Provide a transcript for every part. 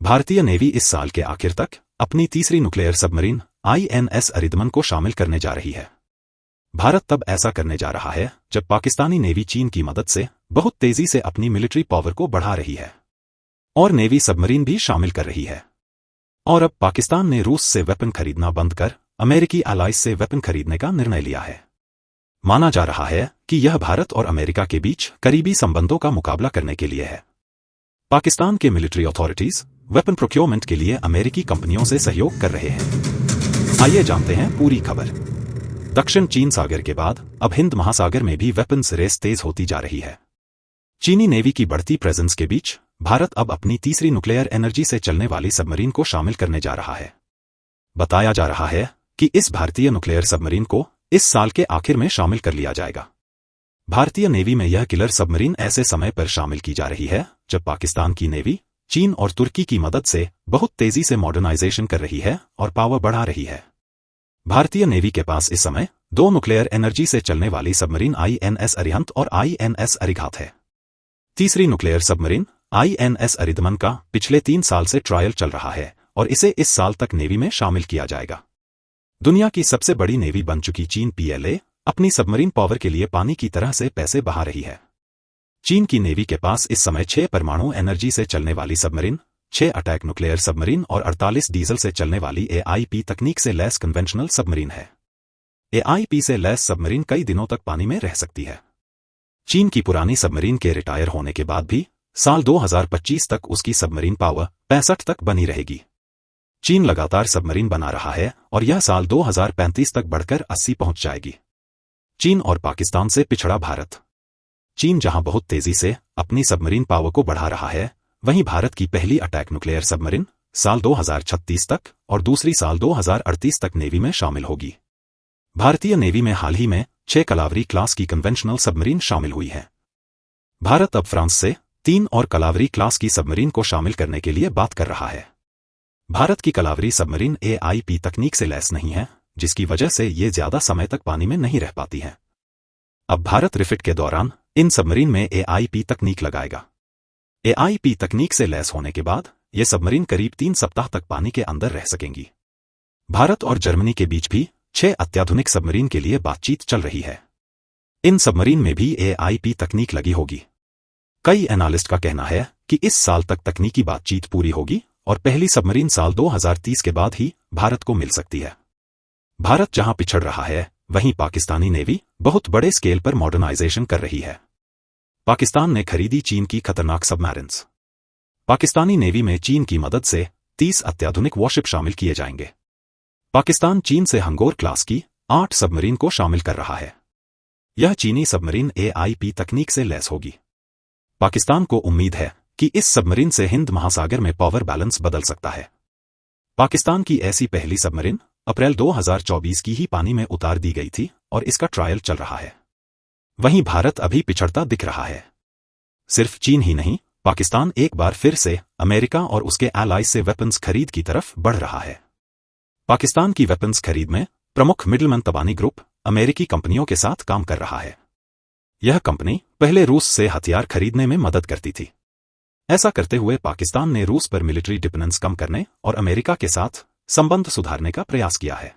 भारतीय नेवी इस साल के आखिर तक अपनी तीसरी न्यूक्लियर सबमरीन INS अरिदमन को शामिल करने जा रही है। भारत तब ऐसा करने जा रहा है जब पाकिस्तानी नेवी चीन की मदद से बहुत तेजी से अपनी मिलिट्री पावर को बढ़ा रही है और नेवी सबमरीन भी शामिल कर रही है। और अब पाकिस्तान ने रूस से वेपन खरीदना बंद कर अमेरिकी एलाइज से वेपन खरीदने का निर्णय लिया है। माना जा रहा है कि यह भारत और अमेरिका के बीच करीबी संबंधों का मुकाबला करने के लिए है। पाकिस्तान के मिलिट्री अथॉरिटीज वेपन प्रोक्योरमेंट के लिए अमेरिकी कंपनियों से सहयोग कर रहे हैं। आइए जानते हैं पूरी खबर। दक्षिण चीन सागर के बाद अब हिंद महासागर में भी वेपन्स रेस तेज होती जा रही है। चीनी नेवी की बढ़ती प्रेजेंस के बीच भारत अब अपनी तीसरी न्यूक्लियर एनर्जी से चलने वाली सबमरीन को शामिल करने जा रहा है। बताया जा रहा है कि इस भारतीय न्यूक्लियर सबमरीन को इस साल के आखिर में शामिल कर लिया जाएगा। भारतीय नेवी में यह किलर सबमरीन ऐसे समय पर शामिल की जा रही है जब पाकिस्तान की नेवी चीन और तुर्की की मदद से बहुत तेजी से मॉडर्नाइजेशन कर रही है और पावर बढ़ा रही है। भारतीय नेवी के पास इस समय 2 न्यूक्लियर एनर्जी से चलने वाली सबमरीन INS अरिहंत और INS अरिघात है। तीसरी न्यूक्लियर सबमरीन INS अरिदमन का पिछले 3 साल से ट्रायल चल रहा है और इसे इस साल तक नेवी में शामिल किया जाएगा। दुनिया की सबसे बड़ी नेवी बन चुकी चीन PLA अपनी सबमरीन पावर के लिए पानी की तरह से पैसे बहा रही है। चीन की नेवी के पास इस समय 6 परमाणु एनर्जी से चलने वाली सबमरीन, 6 अटैक न्यूक्लियर सबमरीन और 48 डीजल से चलने वाली AIP तकनीक से लैस कन्वेंशनल सबमरीन है। AIP से लैस सबमरीन कई दिनों तक पानी में रह सकती है। चीन की पुरानी सबमरीन के रिटायर होने के बाद भी साल 2025 तक उसकी सबमरीन पावर 65 तक बनी रहेगी। चीन लगातार सबमरीन बना रहा है और यह साल 2035 तक बढ़कर 80 पहुंच जाएगी। चीन और पाकिस्तान से पिछड़ा भारत। चीन जहां बहुत तेजी से अपनी सबमरीन पावर को बढ़ा रहा है, वहीं भारत की पहली अटैक न्यूक्लियर सबमरीन साल 2036 तक और दूसरी साल 2038 तक नेवी में शामिल होगी। भारतीय नेवी में हाल ही में 6 कलावरी क्लास की कन्वेंशनल सबमरीन शामिल हुई है। भारत अब फ्रांस से 3 और कलावरी क्लास की सबमरीन को शामिल करने के लिए बात कर रहा है। भारत की कलावरी सबमरीन AIP तकनीक से लैस नहीं है, जिसकी वजह से ये ज्यादा समय तक पानी में नहीं रह पाती है। अब भारत रिफिट के दौरान इन सबमरीन में AIP तकनीक लगाएगा। AIP तकनीक से लैस होने के बाद ये सबमरीन करीब 3 सप्ताह तक पानी के अंदर रह सकेंगी। भारत और जर्मनी के बीच भी 6 अत्याधुनिक सबमरीन के लिए बातचीत चल रही है। इन सबमरीन में भी AIP तकनीक लगी होगी। कई एनालिस्ट का कहना है कि इस साल तक तकनीकी बातचीत पूरी होगी और पहली सबमरीन साल 2030 के बाद ही भारत को मिल सकती है। भारत जहां पिछड़ रहा है, वहीं पाकिस्तानी नेवी बहुत बड़े स्केल पर मॉडर्नाइजेशन कर रही है। पाकिस्तान ने खरीदी चीन की खतरनाक सबमरीन्स। पाकिस्तानी नेवी में चीन की मदद से 30 अत्याधुनिक वॉरशिप शामिल किए जाएंगे। पाकिस्तान चीन से हंगोर क्लास की 8 सबमरीन को शामिल कर रहा है। यह चीनी सबमरीन AIP तकनीक से लैस होगी। पाकिस्तान को उम्मीद है कि इस सबमरीन से हिंद महासागर में पावर बैलेंस बदल सकता है। पाकिस्तान की ऐसी पहली सबमरीन अप्रैल 2024 की ही पानी में उतार दी गई थी और इसका ट्रायल चल रहा है। वहीं भारत अभी पिछड़ता दिख रहा है। सिर्फ चीन ही नहीं, पाकिस्तान एक बार फिर से अमेरिका और उसके एलाइज से वेपन्स खरीद की तरफ बढ़ रहा है। पाकिस्तान की वेपन्स खरीद में प्रमुख मिडलमैन तबानी ग्रुप अमेरिकी कंपनियों के साथ काम कर रहा है। यह कंपनी पहले रूस से हथियार खरीदने में मदद करती थी। ऐसा करते हुए पाकिस्तान ने रूस पर मिलिट्री डिपेंडेंस कम करने और अमेरिका के साथ संबंध सुधारने का प्रयास किया है।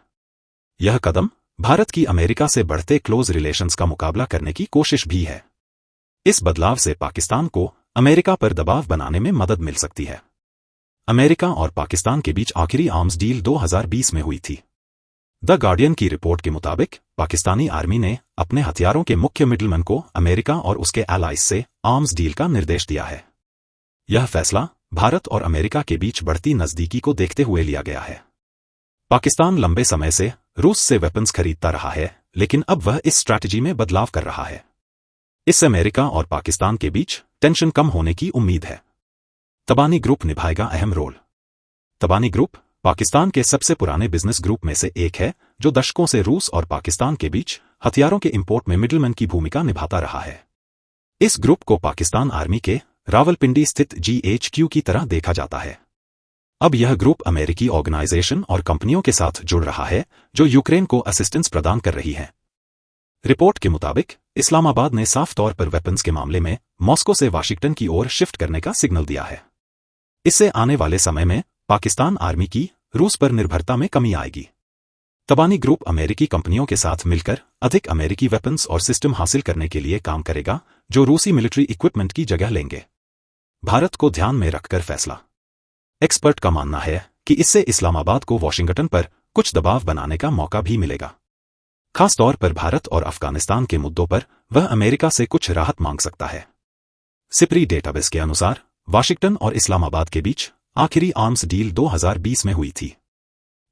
यह कदम भारत की अमेरिका से बढ़ते क्लोज रिलेशंस का मुकाबला करने की कोशिश भी है। इस बदलाव से पाकिस्तान को अमेरिका पर दबाव बनाने में मदद मिल सकती है। अमेरिका और पाकिस्तान के बीच आखिरी आर्म्स डील 2020 में हुई थी। द गार्डियन की रिपोर्ट के मुताबिक पाकिस्तानी आर्मी ने अपने हथियारों के मुख्य मिडलमैन को अमेरिका और उसके एलाइज से आर्म्स डील का निर्देश दिया है। यह फैसला भारत और अमेरिका के बीच बढ़ती नजदीकी को देखते हुए लिया गया है। पाकिस्तान लंबे समय से रूस से वेपन्स खरीदता रहा है, लेकिन अब वह इस स्ट्रैटेजी में बदलाव कर रहा है। इससे अमेरिका और पाकिस्तान के बीच टेंशन कम होने की उम्मीद है। तबानी ग्रुप निभाएगा अहम रोल। तबानी ग्रुप पाकिस्तान के सबसे पुराने बिजनेस ग्रुप में से एक है, जो दशकों से रूस और पाकिस्तान के बीच हथियारों के इंपोर्ट में मिडलमैन की भूमिका निभाता रहा है। इस ग्रुप को पाकिस्तान आर्मी के रावलपिंडी स्थित GHQ की तरह देखा जाता है। अब यह ग्रुप अमेरिकी ऑर्गेनाइजेशन और कंपनियों के साथ जुड़ रहा है जो यूक्रेन को असिस्टेंस प्रदान कर रही है। रिपोर्ट के मुताबिक इस्लामाबाद ने साफ तौर पर वेपन्स के मामले में मॉस्को से वाशिंगटन की ओर शिफ्ट करने का सिग्नल दिया है। इससे आने वाले समय में पाकिस्तान आर्मी की रूस पर निर्भरता में कमी आएगी। तबानी ग्रुप अमेरिकी कंपनियों के साथ मिलकर अधिक अमेरिकी वेपन्स और सिस्टम हासिल करने के लिए काम करेगा, जो रूसी मिलिट्री इक्विपमेंट की जगह लेंगे। भारत को ध्यान में रखकर फैसला। एक्सपर्ट का मानना है कि इससे इस्लामाबाद को वॉशिंगटन पर कुछ दबाव बनाने का मौका भी मिलेगा। खासतौर पर भारत और अफगानिस्तान के मुद्दों पर वह अमेरिका से कुछ राहत मांग सकता है। सिप्री डेटाबेस के अनुसार वाशिंगटन और इस्लामाबाद के बीच आखिरी आर्म्स डील 2020 में हुई थी।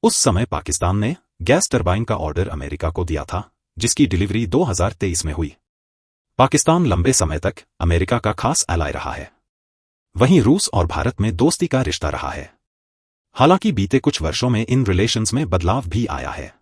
उस समय पाकिस्तान ने गैस टरबाइन का ऑर्डर अमेरिका को दिया था, जिसकी डिलीवरी 2023 में हुई। पाकिस्तान लंबे समय तक अमेरिका का खास एलाय रहा है। वहीं रूस और भारत में दोस्ती का रिश्ता रहा है। हालांकि बीते कुछ वर्षों में इन रिलेशंस में बदलाव भी आया है।